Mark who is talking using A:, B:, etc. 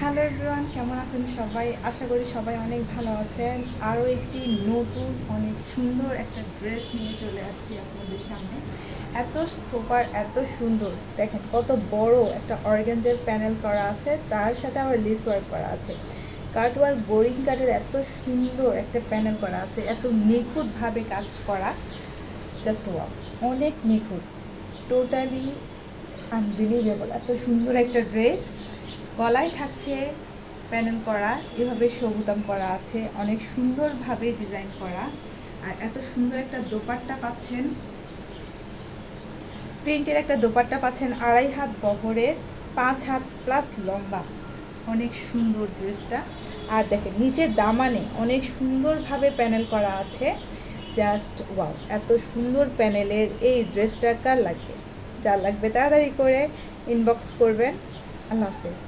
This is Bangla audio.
A: হ্যালো এভরিওয়ান, কেমন আছেন সবাই? আশা করি সবাই অনেক ভালো আছেন। আরও একটি নতুন অনেক সুন্দর একটা ড্রেস নিয়ে চলে আসছি আপনাদের সামনে। এত সুপার, এত সুন্দর, দেখেন কত বড় একটা অর্গানজার প্যানেল করা আছে, তার সাথে আবার লেস ওয়ার্ক করা আছে। কাটওয়ার্ক বোরিং কাটের এত সুন্দর একটা প্যানেল করা আছে, এত নিখুঁতভাবে কাজ করা, জাস্ট ওয়াও, অনেক নিখুঁত, টোটালি আনবিলিভেবল। এত সুন্দর একটা ড্রেস, গলায় থাকছে প্যানেল করা, এভাবে সবুতাম করা আছে, অনেক সুন্দরভাবে ডিজাইন করা। আর এত সুন্দর একটা দোপাট্টা পাচ্ছেন, প্রিন্টের একটা দোপাট্টা পাচ্ছেন 2.5 হাত বহরের, 5 হাত প্লাস লম্বা, অনেক সুন্দর ড্রেসটা। আর দেখেন নিচের দামানে অনেক সুন্দরভাবে প্যানেল করা আছে, জাস্ট ওয়াও। এত সুন্দর প্যানেলের এই ড্রেসটা কার লাগবে? যার লাগবে তাড়াতাড়ি করে ইনবক্স করবেন। আল্লাহ হাফেজ।